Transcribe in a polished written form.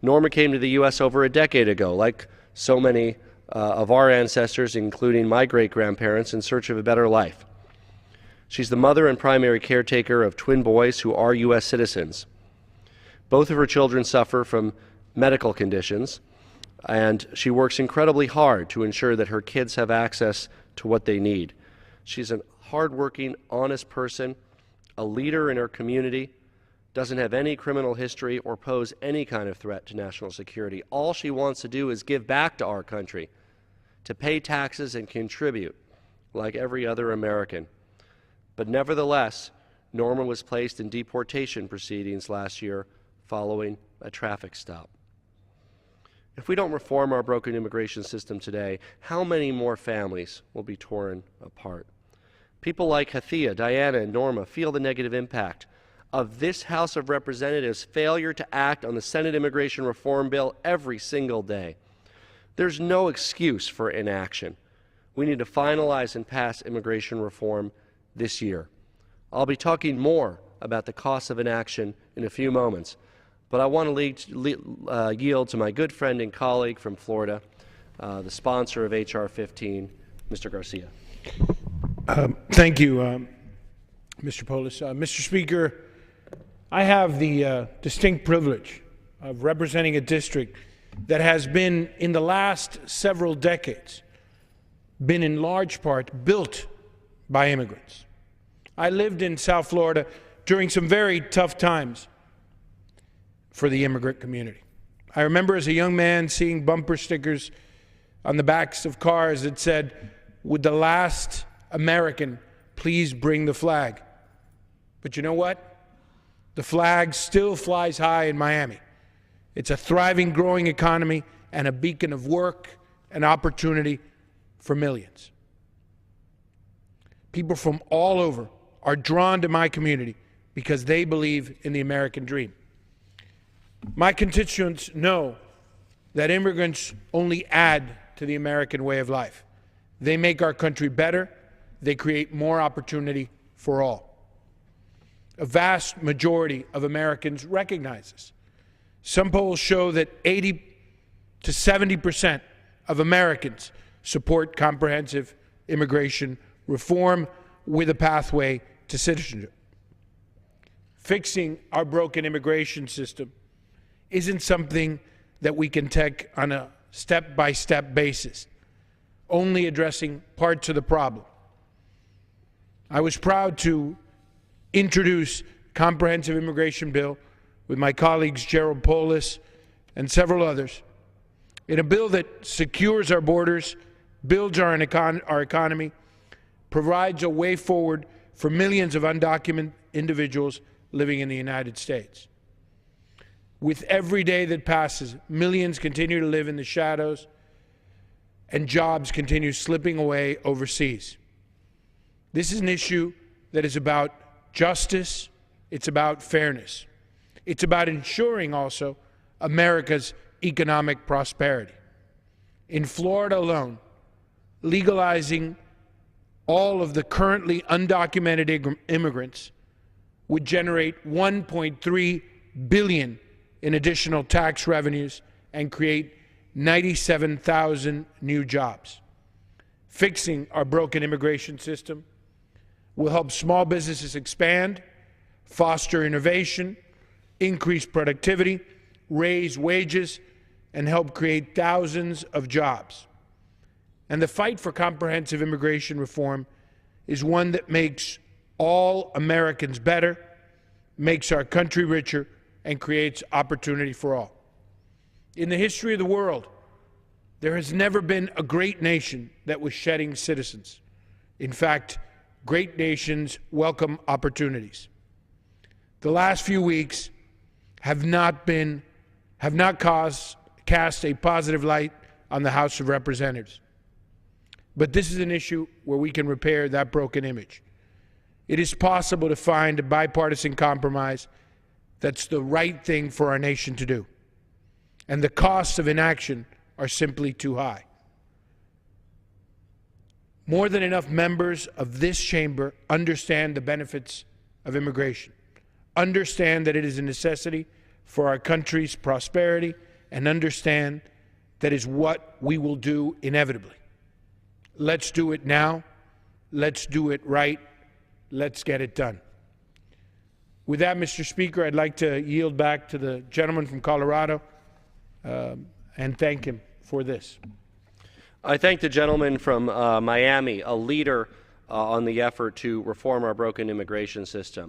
Norma came to the U.S. over a decade ago, like so many of our ancestors, including my great-grandparents, in search of a better life. She's the mother and primary caretaker of twin boys who are U.S. citizens. Both of her children suffer from medical conditions, and she works incredibly hard to ensure that her kids have access to what they need. She's a hardworking, honest person, a leader in her community, doesn't have any criminal history or pose any kind of threat to national security. All she wants to do is give back to our country, to pay taxes and contribute like every other American. But nevertheless, Norma was placed in deportation proceedings last year following a traffic stop. If we don't reform our broken immigration system today, how many more families will be torn apart? People like Hathia, Diana, and Norma feel the negative impact of this House of Representatives' failure to act on the Senate immigration reform bill every single day. There's no excuse for inaction. We need to finalize and pass immigration reform this year. I'll be talking more about the costs of inaction in a few moments, but I want to yield to my good friend and colleague from Florida, the sponsor of H.R. 15, Mr. Garcia. Thank you, Mr. Polis. Mr. Speaker, I have the distinct privilege of representing a district that has been, in the last several decades, been in large part built by immigrants. I lived in South Florida during some very tough times for the immigrant community. I remember as a young man seeing bumper stickers on the backs of cars that said, "Would the last American please bring the flag?" But you know what? The flag still flies high in Miami. It's a thriving, growing economy and a beacon of work and opportunity for millions. People from all over are drawn to my community because they believe in the American dream. My constituents know that immigrants only add to the American way of life. They make our country better. They create more opportunity for all. A vast majority of Americans recognize this. Some polls show that 80 to 70% of Americans support comprehensive immigration reform with a pathway to citizenship. Fixing our broken immigration system isn't something that we can take on a step-by-step basis, only addressing parts of the problem. I was proud to introduce comprehensive immigration bill with my colleagues Gerald Polis and several others, in a bill that secures our borders, builds our economy, provides a way forward for millions of undocumented individuals living in the United States. With every day that passes, millions continue to live in the shadows and jobs continue slipping away overseas. This is an issue that is about justice, it's about fairness. It's about ensuring also America's economic prosperity. In Florida alone, legalizing all of the currently undocumented immigrants would generate $1.3 billion in additional tax revenues and create 97,000 new jobs. Fixing our broken immigration system will help small businesses expand, foster innovation, increase productivity, raise wages, and help create thousands of jobs. And the fight for comprehensive immigration reform is one that makes all Americans better, makes our country richer, and creates opportunity for all. In the history of the world, there has never been a great nation that was shedding citizens. In fact, great nations welcome opportunities. The last few weeks have not cast a positive light on the House of Representatives. But this is an issue where we can repair that broken image. It is possible to find a bipartisan compromise that's the right thing for our nation to do. And the costs of inaction are simply too high. More than enough members of this chamber understand the benefits of immigration, understand that it is a necessity for our country's prosperity, and understand that is what we will do inevitably. Let's do it now. Let's do it right. Let's get it done. With that, Mr. Speaker, I'd like to yield back to the gentleman from Colorado and thank him for this. I thank the gentleman from Miami, a leader on the effort to reform our broken immigration system.